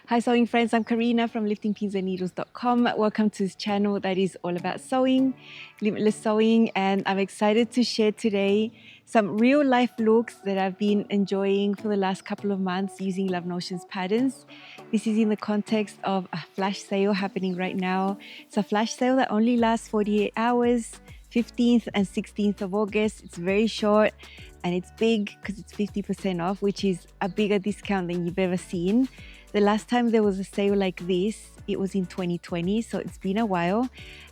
Hi sewing friends, I'm Karina from liftingpinsandneedles.com. Welcome to this channel that is all about sewing, limitless sewing, and I'm excited to share today some real life looks that I've been enjoying for the last couple of months using Love Notions patterns. This is in the context of a flash sale happening right now. It's a flash sale that only lasts 48 hours, 15th and 16th of August. It's very short and it's big because it's 50% off, which is a bigger discount than you've ever seen. The last time there was a sale like this, it was in 2020, so it's been a while.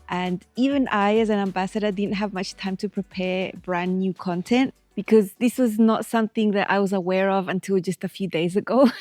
And even I, as an ambassador, didn't have much time to prepare brand new content because this was not something that I was aware of until just a few days ago.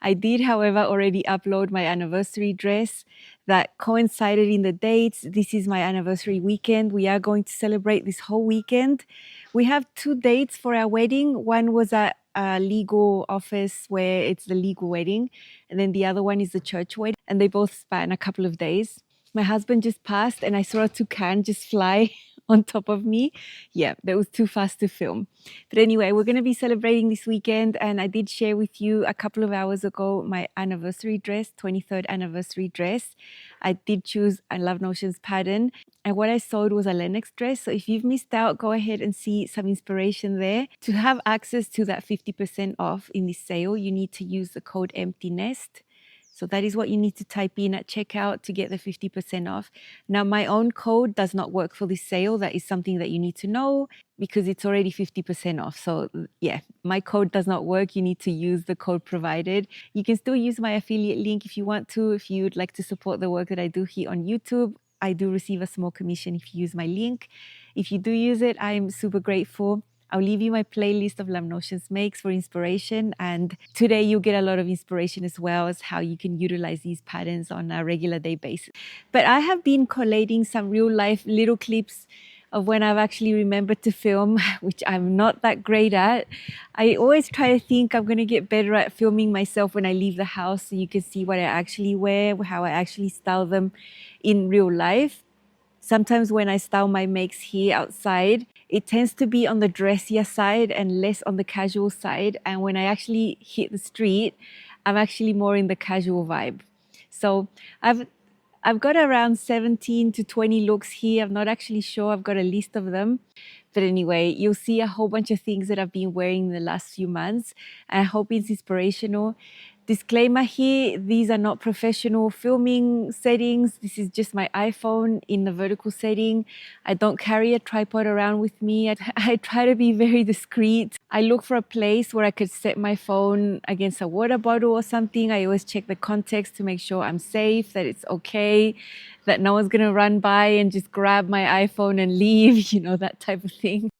I did, however, already upload my anniversary dress that coincided in the dates. This is my anniversary weekend. We are going to celebrate this whole weekend. We have 2 dates for our wedding. One was at a legal office where it's the legal wedding, and then the other one is the church wedding, and they both span a couple of days. My husband just passed and I saw a toucan just fly on top of me. Yeah, that was too fast to film. But anyway, we're going to be celebrating this weekend, and I did share with you a couple of hours ago my anniversary dress, 23rd anniversary dress. I did choose a Love Notions pattern, and what I sewed was a Lenox dress. So if you've missed out, go ahead and see some inspiration there. To have access to that 50% off in this sale, you need to use the code EMPTYNEST. So that is what you need to type in at checkout to get the 50% off. Now, my own code does not work for this sale. That is something that you need to know because it's already 50% off. So yeah, my code does not work. You need to use the code provided. You can still use my affiliate link if you want to, if you'd like to support the work that I do here on YouTube. I do receive a small commission if you use my link. If you do use it, I'm super grateful. I'll leave you my playlist of Love Notions makes for inspiration, and today you'll get a lot of inspiration as well as how you can utilize these patterns on a regular day basis. But I have been collating some real life little clips of when I've actually remembered to film, which I'm not that great at. I always try to think I'm going to get better at filming myself when I leave the house so you can see what I actually wear, how I actually style them in real life. Sometimes when I style my makes here outside, it tends to be on the dressier side and less on the casual side. And when I actually hit the street, I'm actually more in the casual vibe. So I've got around 17 to 20 looks here. I'm not actually sure. I've got a list of them. But anyway, you'll see a whole bunch of things that I've been wearing in the last few months. And I hope it's inspirational. Disclaimer here, these are not professional filming settings. This is just my iPhone in the vertical setting. I don't carry a tripod around with me. I try to be very discreet. I look for a place where I could set my phone against a water bottle or something. I always check the context to make sure I'm safe, that it's okay, that no one's gonna run by and just grab my iPhone and leave, you know, that type of thing.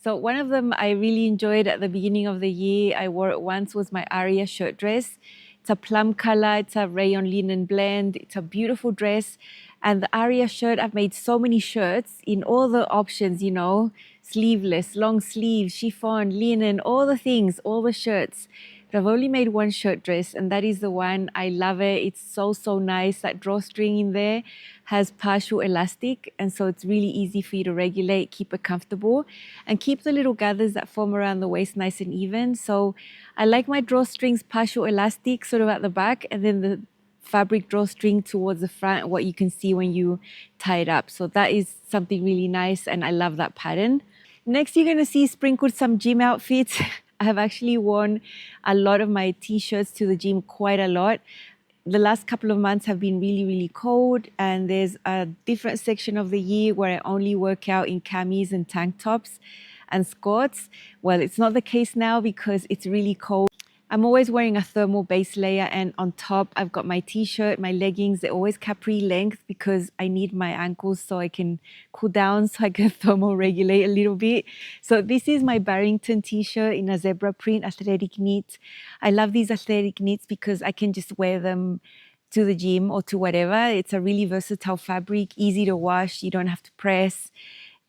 So one of them I really enjoyed at the beginning of the year, I wore it once, was my Aria shirt dress. It's a plum color, it's a rayon linen blend, it's a beautiful dress. And the Aria shirt, I've made so many shirts in all the options, you know, sleeveless, long sleeves, chiffon, linen, all the things, all the shirts. But I've only made one shirt dress, and that is the one. I love it. It's so, so nice. That drawstring in there has partial elastic, and so it's really easy for you to regulate, keep it comfortable, and keep the little gathers that form around the waist nice and even. So I like my drawstrings partial elastic, sort of at the back, and then the fabric drawstring towards the front, what you can see when you tie it up. So that is something really nice, and I love that pattern. Next, you're going to see sprinkled some gym outfits. I have actually worn a lot of my t-shirts to the gym quite a lot. The last couple of months have been really, really cold, and there's a different section of the year where I only work out in camis and tank tops and skirts. Well, it's not the case now because it's really cold. I'm always wearing a thermal base layer, and on top I've got my t-shirt, my leggings. They're always capri length because I need my ankles so I can cool down, so I can thermal regulate a little bit. So this is my Barrington t-shirt in a zebra print athletic knit. I love these athletic knits because I can just wear them to the gym or to whatever. It's a really versatile fabric, easy to wash, you don't have to press.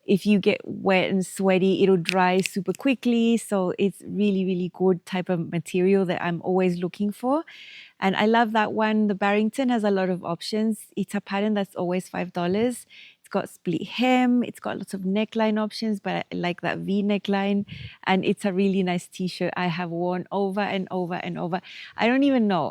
If you get wet and sweaty, it'll dry super quickly. So it's really, really good type of material that I'm always looking for. And I love that one. The Barrington has a lot of options. It's a pattern that's always $5. It's got split hem. It's got lots of neckline options, but I like that V neckline. And it's a really nice t-shirt I have worn over and over and over. I don't even know.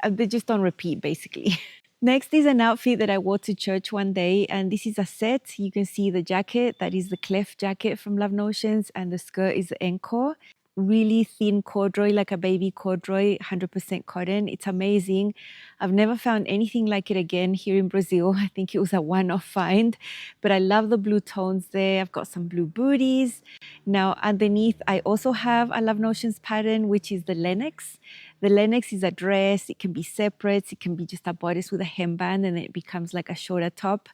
They're just on repeat, basically. Next is an outfit that I wore to church one day, and this is a set. You can see the jacket, that is the clef jacket from Love Notions, and the skirt is the encore. Really thin corduroy, like a baby corduroy, 100% cotton. It's amazing. I've never found anything like it again here in Brazil. I think it was a one-off find, but I love the blue tones there. I've got some blue booties. Now underneath, I also have a Love Notions pattern, which is the Lenox. The Lenox is a dress. It can be separate. It can be just a bodice with a hemband, and it becomes like a shorter top.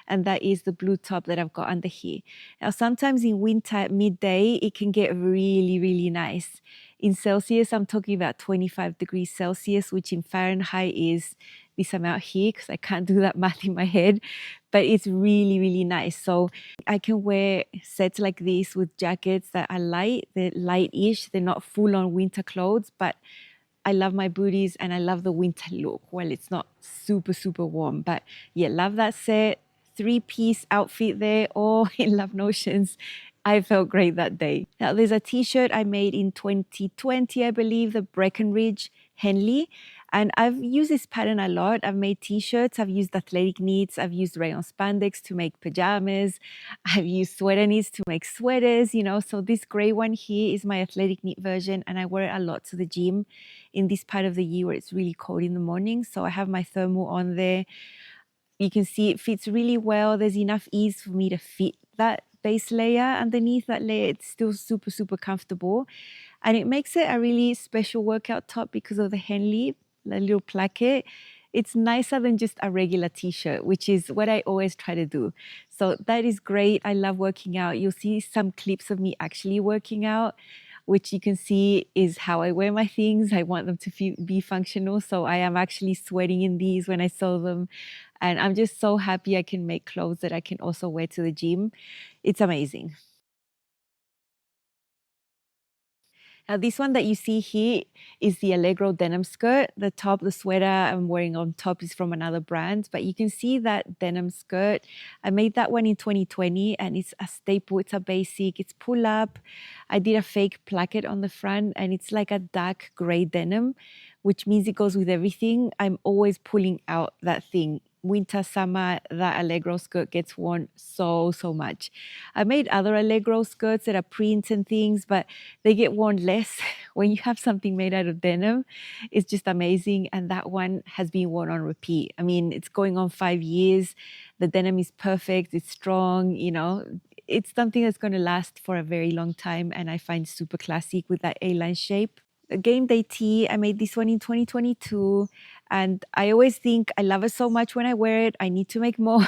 And that is the blue top that I've got under here. Now, sometimes in winter at midday, it can get really, really nice. In Celsius, I'm talking about 25 degrees Celsius, which in Fahrenheit is this amount here, because I can't do that math in my head. But it's really, really nice. So I can wear sets like this with jackets that are light. They're light-ish. They're not full-on winter clothes, but I love my booties and I love the winter look. Well, it's not super, super warm, but yeah, love that set. 3-piece outfit there, all in Love Notions. I felt great that day. Now, there's a t-shirt I made in 2020, I believe, the Breckenridge Henley. And I've used this pattern a lot. I've made t-shirts, I've used athletic knits, I've used rayon spandex to make pajamas, I've used sweater knits to make sweaters, you know. So this gray one here is my athletic knit version, and I wear it a lot to the gym in this part of the year where it's really cold in the morning. So I have my thermal on there. You can see it fits really well. There's enough ease for me to fit that base layer underneath that layer. It's still super, super comfortable. And it makes it a really special workout top because of the Henley, the little placket. It's nicer than just a regular t-shirt, which is what I always try to do. So that is great. I love working out. You'll see some clips of me actually working out, which you can see is how I wear my things. I want them to be functional. So I am actually sweating in these when I sew them. And I'm just so happy I can make clothes that I can also wear to the gym. It's amazing. Now, this one that you see here is the Allegro denim skirt. The top, the sweater I'm wearing on top is from another brand, but you can see that denim skirt. I made that one in 2020 and it's a staple. It's a basic, it's pull up. I did a fake placket on the front and it's like a dark gray denim, which means it goes with everything. I'm always pulling out that thing. Winter, summer, that Allegro skirt gets worn so much. I made other Allegro skirts that are prints and things, but they get worn less. When you have something made out of denim, it's just amazing. And that one has been worn on repeat. I mean, it's going on 5 years. The denim is perfect. It's strong, you know. It's something that's going to last for a very long time. And I find super classic with that A-line shape. A game day tee, I made this one in 2022. And I always think I love it so much when I wear it. I need to make more.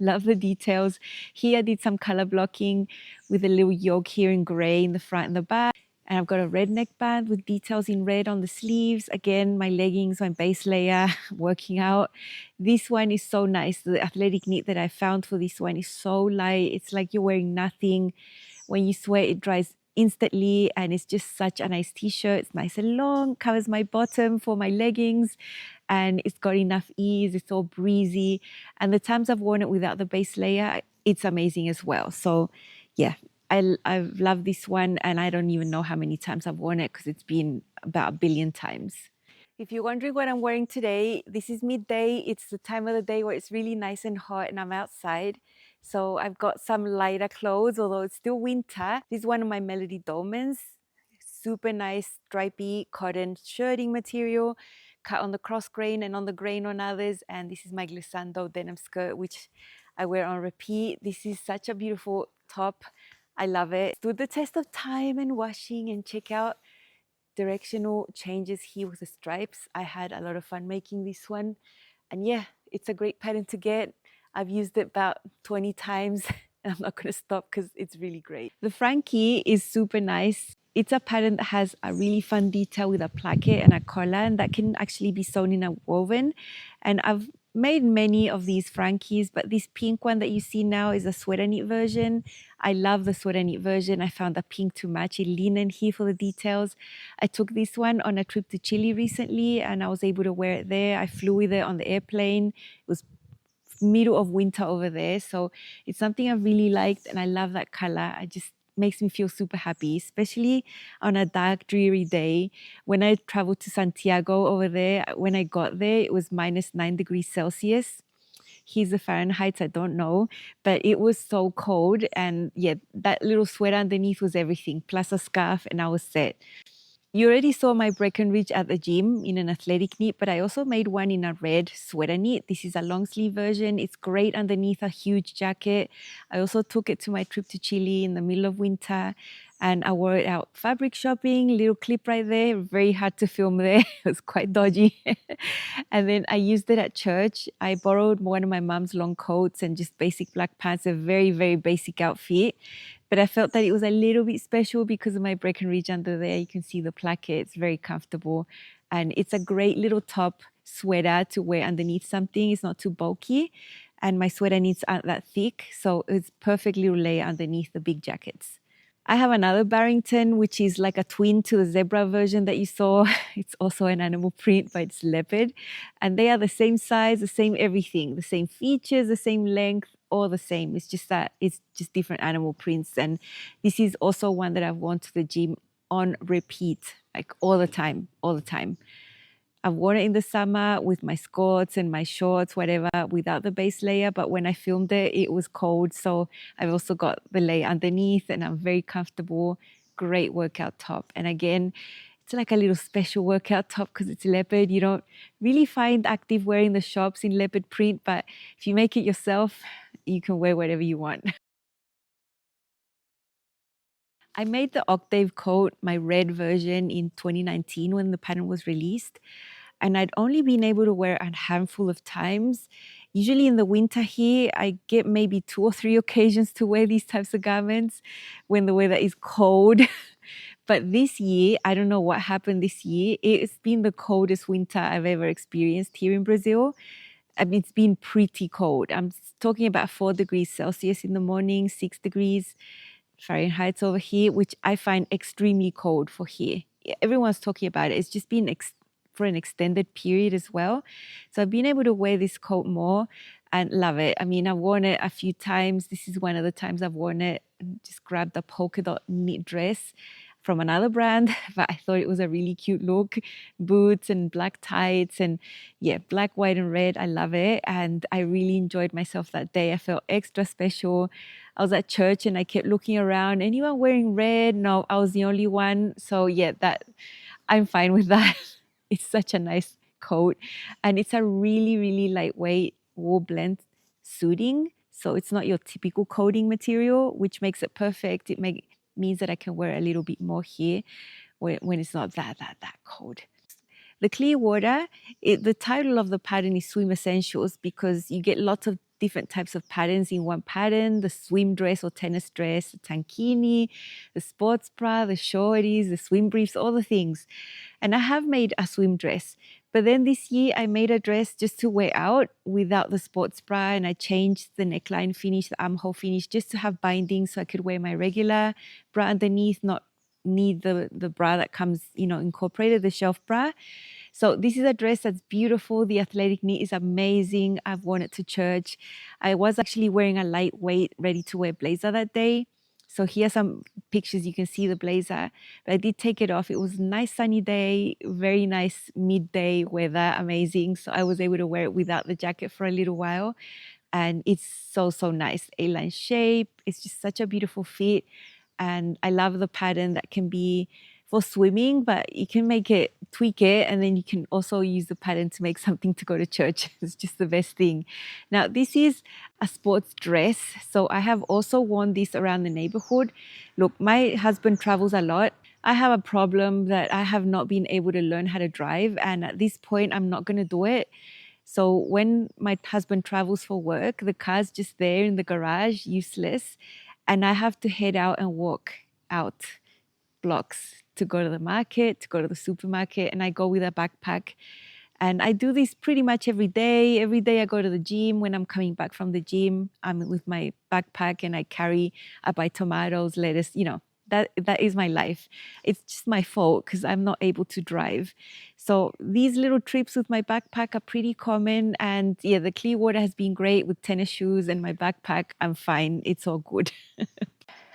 Love the details. Here I did some color blocking with a little yoke here in gray in the front and the back. And I've got a red neckband with details in red on the sleeves. Again, my leggings, my base layer, working out. This one is so nice. The athletic knit that I found for this one is so light. It's like you're wearing nothing. When you sweat, it dries instantly, and it's just such a nice t-shirt. It's nice and long, covers my bottom for my leggings, and it's got enough ease. It's all breezy, and the times I've worn it without the base layer, it's amazing as well. So yeah, I've loved this one, and I don't even know how many times I've worn it because it's been about 1 billion times. If you're wondering what I'm wearing today, this is midday. It's the time of the day where it's really nice and hot and I'm outside. So I've got some lighter clothes, although it's still winter. This is one of my Melody Dolmans. Super nice stripy cotton shirting material, cut on the cross grain and on the grain on others. And this is my glissando denim skirt, which I wear on repeat. This is such a beautiful top. I love it. Stood the test of time and washing, and check out directional changes here with the stripes. I had a lot of fun making this one, and yeah, it's a great pattern to get. I've used it about 20 times and I'm not going to stop because it's really great. The Frankie is super nice. It's a pattern that has a really fun detail with a placket and a collar, and that can actually be sewn in a woven. And I've made many of these Frankies, but this pink one that you see now is a sweater knit version. I love the sweater knit version. I found a pink to match in linen here for the details. I took this one on a trip to Chile recently and I was able to wear it there. I flew with it on the airplane. It was middle of winter over there. So it's something I really liked, and I love that color. I just makes me feel super happy, especially on a dark, dreary day. When I traveled to Santiago over there, when I got there, it was -9 degrees Celsius. Here's the Fahrenheit, I don't know, but it was so cold. And yeah, that little sweater underneath was everything, plus a scarf, and I was set. You already saw my Breckenridge at the gym in an athletic knit, but I also made one in a red sweater knit. This is a long sleeve version. It's great underneath a huge jacket. I also took it to my trip to Chile in the middle of winter, and I wore it out fabric shopping. Little clip right there, very hard to film there. It was quite dodgy. And then I used it at church. I borrowed one of my mom's long coats and just basic black pants, a very, very basic outfit. But I felt that it was a little bit special because of my Breckenridge under there. You can see the placket, it's very comfortable. And it's a great little top sweater to wear underneath something. It's not too bulky. And my sweater knits aren't that thick. So it's perfect little layer underneath the big jackets. I have another Barrington, which is like a twin to the zebra version that you saw. It's also an animal print, but it's leopard. And they are the same size, the same everything, the same features, the same length, all the same. It's just that it's just different animal prints. And this is also one that I've worn to the gym on repeat, like all the time, all the time. I've worn it in the summer with my skirts and my shorts, whatever, without the base layer. But when I filmed it, it was cold. So I've also got the layer underneath, and I'm very comfortable. Great workout top. And again, it's like a little special workout top because it's leopard. You don't really find active wear in the shops in leopard print, but if you make it yourself, you can wear whatever you want. I made the Octave coat, my red version, in 2019 when the pattern was released. And I'd only been able to wear a handful of times. Usually in the winter here, I get maybe 2 or 3 occasions to wear these types of garments when the weather is cold. But this year, I don't know what happened this year. It's been the coldest winter I've ever experienced here in Brazil. I mean, it's been pretty cold. I'm talking about 4 degrees Celsius in the morning, 6 degrees Fahrenheit over here, which I find extremely cold for here. Everyone's talking about it. It's just been for an extended period as well. So I've been able to wear this coat more and love it. I mean, I've worn it a few times. This is one of the times I've worn it. Just grabbed a polka dot knit dress from another brand, but I thought it was a really cute look. Boots and black tights and yeah, black, white and red. I love it. And I really enjoyed myself that day. I felt extra special. I was at church and I kept looking around. Anyone wearing red? No, I was the only one. So yeah, I'm fine with that. It's such a nice coat. And it's a really, really lightweight wool blend suiting. So it's not your typical coating material, which makes it perfect. It means that I can wear a little bit more here when it's not that cold. The Clearwater, the title of the pattern is Swim Essentials because you get lots of different types of patterns in one pattern: the swim dress or tennis dress, the tankini, the sports bra, the shorties, the swim briefs, all the things. And I have made a swim dress, but then this year I made a dress just to wear out without the sports bra, and I changed the neckline finish, the armhole finish, just to have binding so I could wear my regular bra underneath, not need the bra that comes, incorporated, the shelf bra. So this is a dress that's beautiful. The athletic knit is amazing. I've worn it to church. I was actually wearing a lightweight, ready-to-wear blazer that day. So here's some pictures. You can see the blazer. But I did take it off. It was a nice sunny day, very nice midday weather, amazing. So I was able to wear it without the jacket for a little while. And it's so nice. A-line shape. It's just such a beautiful fit. And I love the pattern that can be for swimming, but you can tweak it, and then you can also use the pattern to make something to go to church. It's just the best thing. Now, this is a sports dress. So I have also worn this around the neighborhood. Look, my husband travels a lot. I have a problem that I have not been able to learn how to drive. And at this point, I'm not going to do it. So when my husband travels for work, the car's just there in the garage, useless. And I have to head out and walk out blocks to go to the market, to go to the supermarket, and I go with a backpack. And I do this pretty much every day. Every day I go to the gym. When I'm coming back from the gym, I'm with my backpack and I buy tomatoes, lettuce, that is my life. It's just my fault because I'm not able to drive. So these little trips with my backpack are pretty common. And yeah, the Clearwater has been great with tennis shoes and my backpack. I'm fine. It's all good.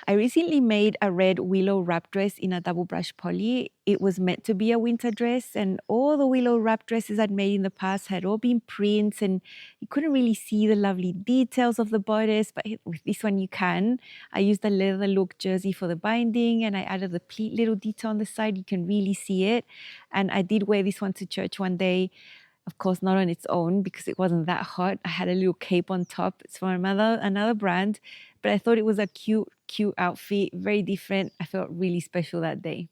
I recently made a red willow wrap dress in a double brush poly. It was meant to be a winter dress, and all the willow wrap dresses I'd made in the past had all been prints and you couldn't really see the lovely details of the bodice, but with this one you can. I used a leather look jersey for the binding and I added the pleat little detail on the side. You can really see it. And I did wear this one to church one day. Of course, not on its own because it wasn't that hot. I had a little cape on top. It's from another brand, but I thought it was a cute outfit, very different. I felt really special that day.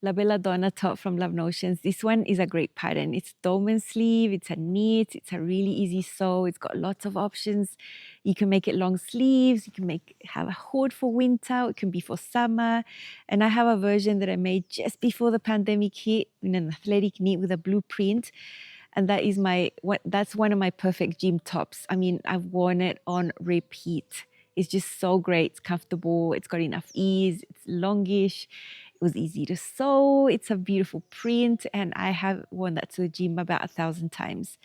La Belladonna top from Love Notions. This one is a great pattern. It's dolman sleeve, it's a knit, it's a really easy sew. It's got lots of options. You can make it long sleeves, you can have a hood for winter, it can be for summer. And I have a version that I made just before the pandemic hit in an athletic knit with a blue print. And that's one of my perfect gym tops. I mean, I've worn it on repeat. It's just so great. It's comfortable. It's got enough ease. It's longish. It was easy to sew. It's a beautiful print. And I have worn that to the gym about 1,000 times.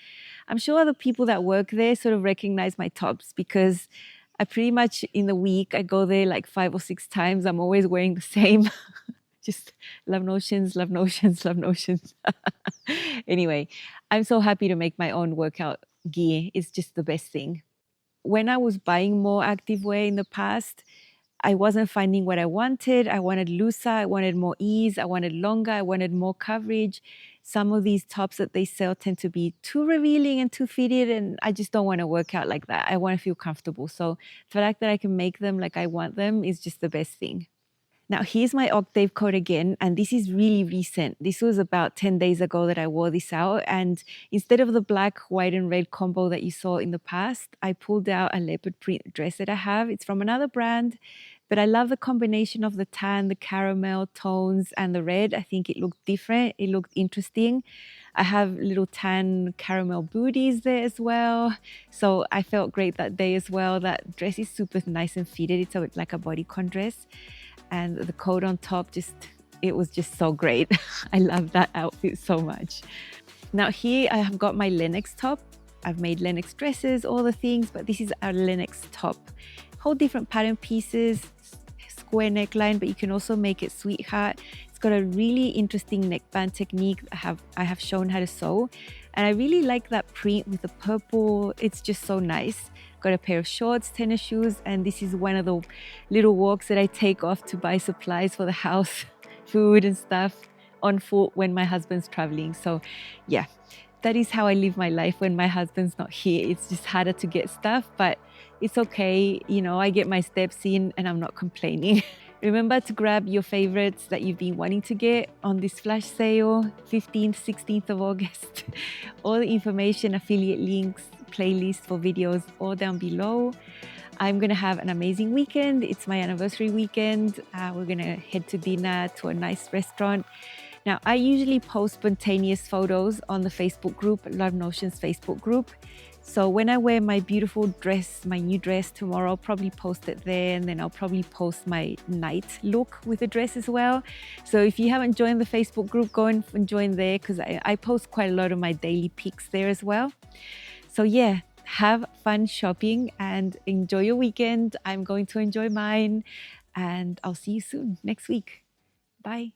I'm sure the people that work there sort of recognize my tops because I pretty much in the week, I go there like 5 or 6 times. I'm always wearing the same. Just Love Notions, Love Notions, Love Notions. Anyway, I'm so happy to make my own workout gear. It's just the best thing. When I was buying more activewear in the past, I wasn't finding what I wanted. I wanted looser, I wanted more ease, I wanted longer, I wanted more coverage. Some of these tops that they sell tend to be too revealing and too fitted, and I just don't want to work out like that. I want to feel comfortable. So the fact that I can make them like I want them is just the best thing. Now, here's my Octave coat again, and this is really recent. This was about 10 days ago that I wore this out, and instead of the black, white, and red combo that you saw in the past, I pulled out a leopard print dress that I have. It's from another brand, but I love the combination of the tan, the caramel tones, and the red. I think it looked different. It looked interesting. I have little tan caramel booties there as well. So I felt great that day as well. That dress is super nice and fitted. It's like a bodycon dress. And the coat on top, it was just so great. I love that outfit so much. Now here I have got my Lenox top. I've made Lenox dresses, all the things, but this is our Lenox top. Whole different pattern pieces, square neckline, but you can also make it sweetheart. It's got a really interesting neckband technique I have shown how to sew. And I really like that print with the purple. It's just so nice. Got a pair of shorts, tennis shoes, and this is one of the little walks that I take off to buy supplies for the house, food and stuff on foot when my husband's traveling. So yeah, that is how I live my life when my husband's not here. It's just harder to get stuff, but it's okay. You know, I get my steps in and I'm not complaining. Remember to grab your favorites that you've been wanting to get on this flash sale, 15th, 16th of August. All the information, affiliate links, playlist for videos all down below. I'm gonna have an amazing weekend. It's my anniversary weekend. We're gonna head to dinner to a nice restaurant. Now, I usually post spontaneous photos on the Facebook group, Love Notions Facebook group. So when I wear my beautiful dress, my new dress tomorrow, I'll probably post it there, and then I'll probably post my night look with the dress as well. So if you haven't joined the Facebook group, go and join there because I post quite a lot of my daily pics there as well. So yeah, have fun shopping and enjoy your weekend. I'm going to enjoy mine, and I'll see you soon next week. Bye.